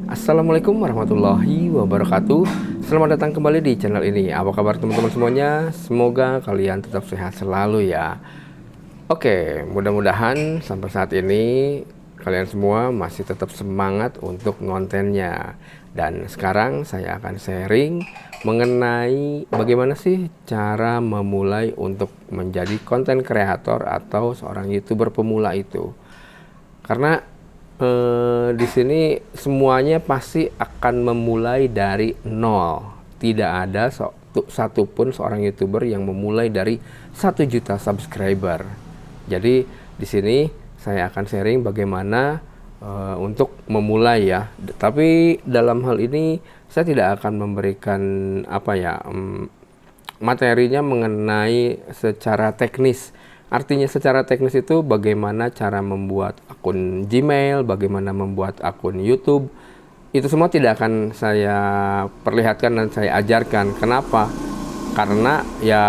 Assalamualaikum warahmatullahi wabarakatuh. Selamat datang kembali di channel ini. Apa kabar teman-teman semuanya? Semoga kalian tetap sehat selalu ya. Oke, mudah-mudahan sampai saat ini kalian semua masih tetap semangat untuk kontennya. Dan sekarang saya akan sharing mengenai bagaimana sih cara memulai untuk menjadi konten kreator atau seorang YouTuber pemula itu. Karena di sini semuanya pasti akan memulai dari nol. Tidak ada satupun seorang YouTuber yang memulai dari 1 juta subscriber. Jadi di sini saya akan sharing bagaimana untuk memulai ya. Tapi dalam hal ini saya tidak akan memberikan materinya mengenai secara teknis. Artinya secara teknis itu bagaimana cara membuat akun Gmail, bagaimana membuat akun YouTube. Itu semua tidak akan saya perlihatkan dan saya ajarkan. Kenapa? Karena ya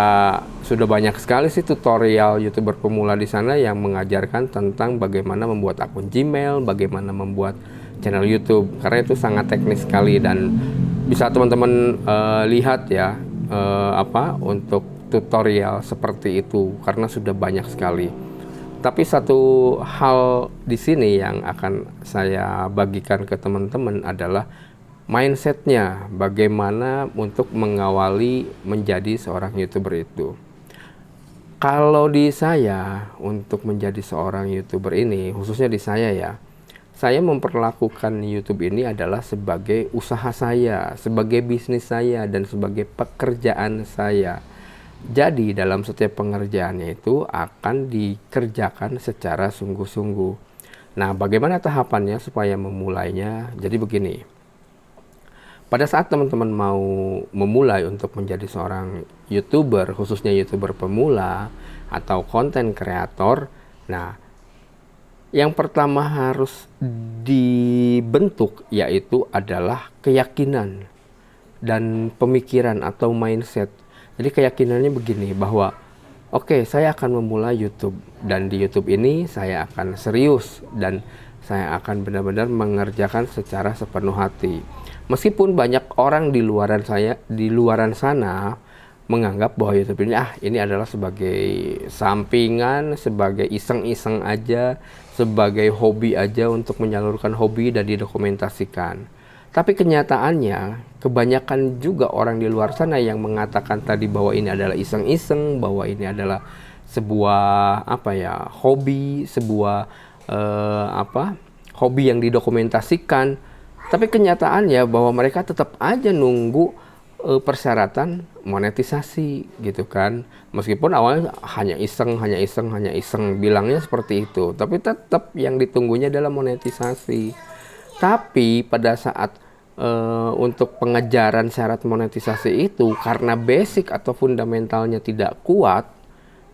sudah banyak sekali sih tutorial YouTuber pemula di sana yang mengajarkan tentang bagaimana membuat akun Gmail, bagaimana membuat channel YouTube. Karena itu sangat teknis sekali dan bisa teman-teman lihat ya untuk tutorial seperti itu karena sudah banyak sekali. Tapi satu hal di sini yang akan saya bagikan ke teman-teman adalah mindsetnya, bagaimana untuk mengawali menjadi seorang YouTuber itu. Kalau di saya untuk menjadi seorang YouTuber ini, khususnya di saya ya, saya memperlakukan YouTube ini adalah sebagai usaha saya, sebagai bisnis saya, dan sebagai pekerjaan saya. Jadi dalam setiap pengerjaannya itu akan dikerjakan secara sungguh-sungguh. Nah, bagaimana tahapannya supaya memulainya? Jadi begini, pada saat teman-teman mau memulai untuk menjadi seorang YouTuber, khususnya YouTuber pemula atau konten kreator, nah, yang pertama harus dibentuk yaitu adalah keyakinan dan pemikiran atau mindset. Jadi keyakinannya begini, bahwa oke, saya akan memulai YouTube dan di YouTube ini saya akan serius dan saya akan benar-benar mengerjakan secara sepenuh hati. Meskipun banyak orang di luaran sana menganggap bahwa YouTube ini adalah sebagai sampingan, sebagai iseng-iseng aja, sebagai hobi aja untuk menyalurkan hobi dan didokumentasikan. Tapi kenyataannya, kebanyakan juga orang di luar sana yang mengatakan tadi bahwa ini adalah iseng-iseng, bahwa ini adalah sebuah hobi, sebuah hobi yang didokumentasikan. Tapi kenyataannya bahwa mereka tetap aja nunggu persyaratan monetisasi gitu kan. Meskipun awalnya hanya iseng, bilangnya seperti itu. Tapi tetap yang ditunggunya adalah monetisasi. Tapi pada saat untuk pengejaran syarat monetisasi itu, karena basic atau fundamentalnya tidak kuat,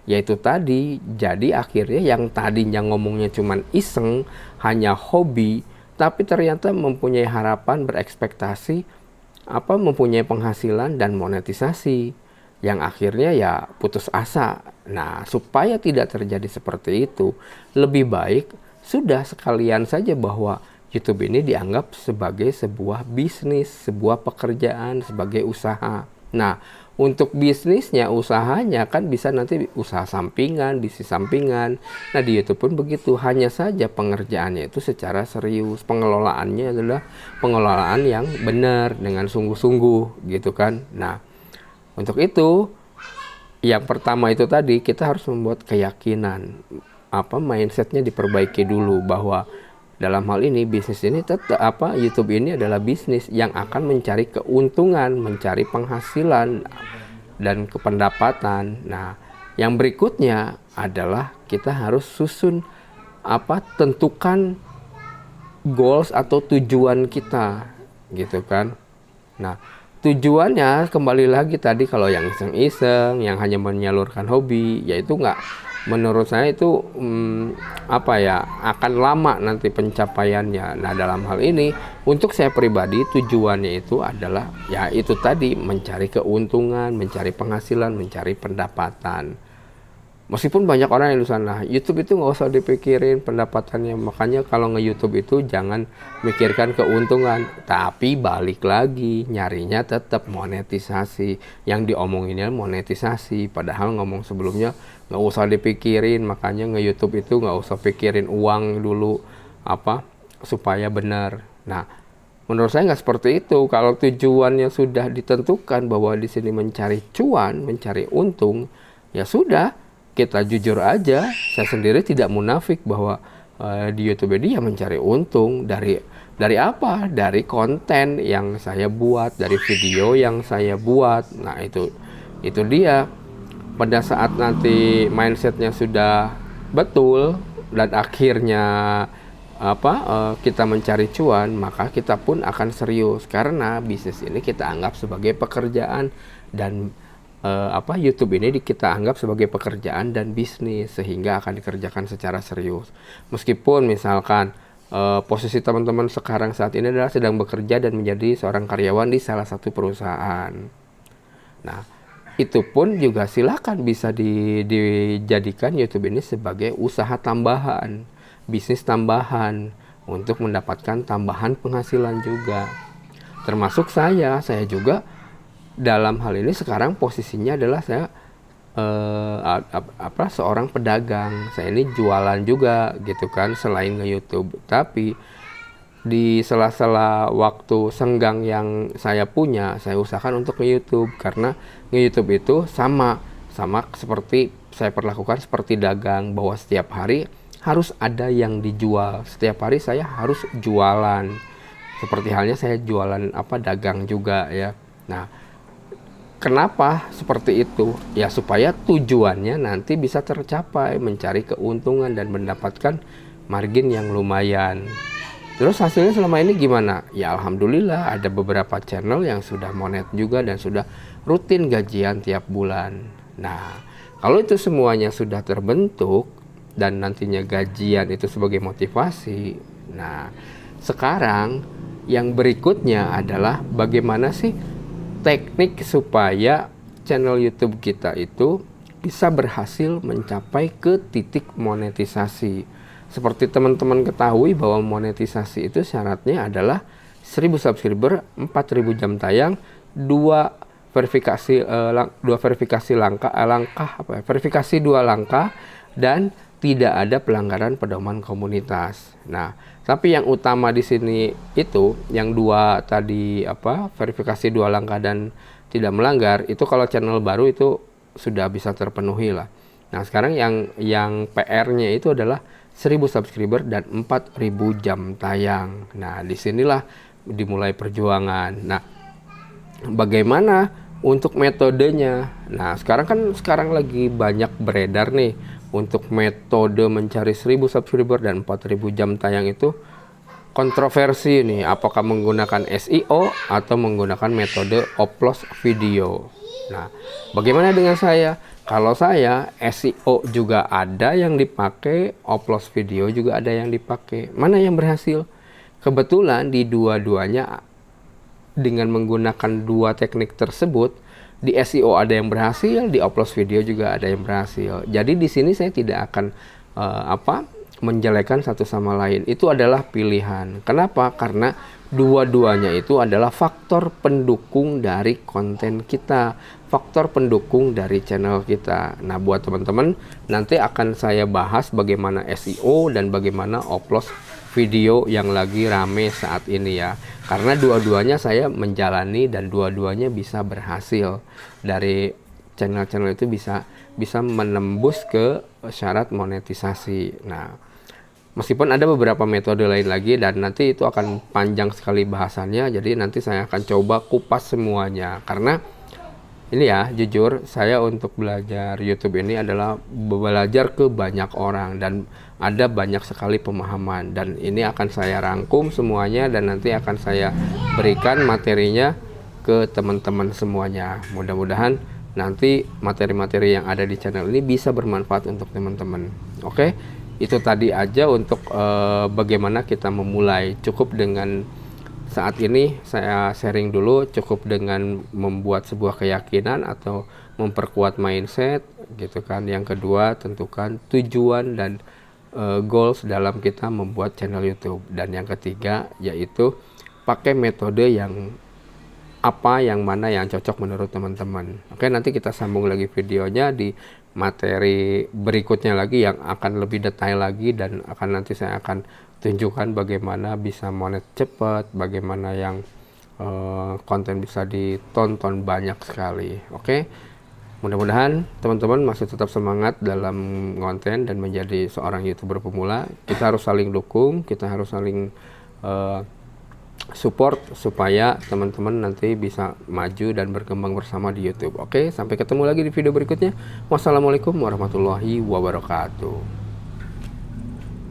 yaitu tadi, jadi akhirnya yang tadinya ngomongnya cuman iseng, hanya hobi, tapi ternyata mempunyai harapan, berekspektasi, mempunyai penghasilan dan monetisasi, yang akhirnya ya putus asa. Nah, supaya tidak terjadi seperti itu, lebih baik sudah sekalian saja bahwa YouTube ini dianggap sebagai sebuah bisnis, sebuah pekerjaan, sebagai usaha. Nah, untuk bisnisnya, usahanya kan bisa nanti usaha sampingan, bisnis sampingan. Nah, di YouTube pun begitu. Hanya saja pengerjaannya itu secara serius. Pengelolaannya adalah pengelolaan yang benar, dengan sungguh-sungguh gitu kan. Nah, untuk itu, yang pertama itu tadi, kita harus membuat keyakinan. Mindsetnya diperbaiki dulu bahwa dalam hal ini bisnis ini YouTube ini adalah bisnis yang akan mencari keuntungan, mencari penghasilan dan kependapatan. Nah, yang berikutnya adalah kita harus susun tentukan goals atau tujuan kita gitu kan. Nah, tujuannya kembali lagi tadi, kalau yang iseng-iseng, yang hanya menyalurkan hobi, yaitu menurut saya itu akan lama nanti pencapaiannya. Nah, dalam hal ini untuk saya pribadi tujuannya itu adalah ya itu tadi, mencari keuntungan, mencari penghasilan, mencari pendapatan. Meskipun banyak orang yang di sana, YouTube itu nggak usah dipikirin pendapatannya. Makanya kalau nge-YouTube itu jangan mikirkan keuntungan, tapi balik lagi nyarinya tetap monetisasi. Yang diomonginnya monetisasi, padahal ngomong sebelumnya nggak usah dipikirin. Makanya nge-YouTube itu nggak usah pikirin uang dulu apa supaya benar. Nah, menurut saya nggak seperti itu. Kalau tujuannya sudah ditentukan bahwa di sini mencari cuan, mencari untung, ya sudah. Kita jujur aja, saya sendiri tidak munafik bahwa di YouTube ini ya mencari untung dari apa? Dari konten yang saya buat, dari video yang saya buat. Nah, itu dia. Pada saat nanti mindsetnya sudah betul dan akhirnya kita mencari cuan, maka kita pun akan serius karena bisnis ini kita anggap sebagai pekerjaan dan YouTube ini kita anggap sebagai pekerjaan dan bisnis sehingga akan dikerjakan secara serius. Meskipun misalkan posisi teman-teman sekarang saat ini adalah sedang bekerja dan menjadi seorang karyawan di salah satu perusahaan. Nah, itu pun juga silakan bisa dijadikan YouTube ini sebagai usaha tambahan, bisnis tambahan untuk mendapatkan tambahan penghasilan juga. Termasuk saya juga dalam hal ini sekarang posisinya adalah saya seorang pedagang. Saya ini jualan juga gitu kan selain nge-YouTube. Tapi di sela-sela waktu senggang yang saya punya, saya usahakan untuk nge-YouTube karena nge-YouTube itu sama seperti saya perlakukan seperti dagang, bahwa setiap hari harus ada yang dijual. Setiap hari saya harus jualan. Seperti halnya saya jualan dagang juga ya. Nah, kenapa seperti itu? Ya supaya tujuannya nanti bisa tercapai, mencari keuntungan dan mendapatkan margin yang lumayan. Terus hasilnya selama ini gimana? Ya alhamdulillah ada beberapa channel yang sudah monet juga dan sudah rutin gajian tiap bulan. Nah, kalau itu semuanya sudah terbentuk dan nantinya gajian itu sebagai motivasi. Nah, sekarang yang berikutnya adalah bagaimana sih teknik supaya channel YouTube kita itu bisa berhasil mencapai ke titik monetisasi. Seperti teman-teman ketahui bahwa monetisasi itu syaratnya adalah 1000 subscriber, 4000 jam tayang, 2 verifikasi verifikasi 2 langkah dan tidak ada pelanggaran pedoman komunitas. Nah, tapi yang utama di sini itu yang 2 tadi verifikasi 2 langkah dan tidak melanggar itu kalau channel baru itu sudah bisa terpenuhi lah. Nah, sekarang yang PR-nya itu adalah 1000 subscriber dan 4000 jam tayang. Nah, disinilah dimulai perjuangan. Nah, bagaimana untuk metodenya? Nah, sekarang lagi banyak beredar nih untuk metode mencari 1000 subscriber dan 4000 jam tayang itu kontroversi nih, apakah menggunakan SEO atau menggunakan metode upload video. Nah, bagaimana dengan saya? Kalau saya SEO juga ada yang dipakai, upload video juga ada yang dipakai. Mana yang berhasil? Kebetulan di dua-duanya dengan menggunakan 2 teknik tersebut, di SEO ada yang berhasil, di upload video juga ada yang berhasil. Jadi di sini saya tidak akan menjelekan satu sama lain. Itu adalah pilihan. Kenapa? Karena dua-duanya itu adalah faktor pendukung dari konten kita, faktor pendukung dari channel kita. Nah, buat teman-teman, nanti akan saya bahas bagaimana SEO dan bagaimana upload video yang lagi rame saat ini ya. Karena dua-duanya saya menjalani dan dua-duanya bisa berhasil. Dari channel-channel itu bisa menembus ke syarat monetisasi. Nah, meskipun ada beberapa metode lain lagi dan nanti itu akan panjang sekali bahasannya, jadi nanti saya akan coba kupas semuanya. Karena ini ya, jujur saya untuk belajar YouTube ini adalah belajar ke banyak orang dan ada banyak sekali pemahaman, dan ini akan saya rangkum semuanya dan nanti akan saya berikan materinya ke teman-teman semuanya. Mudah-mudahan nanti materi-materi yang ada di channel ini bisa bermanfaat untuk teman-teman. Oke, itu tadi aja untuk bagaimana kita memulai. Cukup dengan saat ini saya sharing dulu, cukup dengan membuat sebuah keyakinan atau memperkuat mindset gitu kan. Yang kedua, tentukan tujuan dan goals dalam kita membuat channel YouTube. Dan yang ketiga yaitu pakai metode yang yang mana yang cocok menurut teman-teman. Oke, nanti kita sambung lagi videonya di materi berikutnya lagi yang akan lebih detail lagi, dan nanti saya akan tunjukkan bagaimana bisa monet cepat, bagaimana yang konten bisa ditonton banyak sekali. Oke, mudah-mudahan teman-teman masih tetap semangat dalam konten dan menjadi seorang YouTuber pemula. Kita harus saling dukung, kita harus saling support supaya teman-teman nanti bisa maju dan berkembang bersama di YouTube. Oke, sampai ketemu lagi di video berikutnya. Wassalamualaikum warahmatullahi wabarakatuh.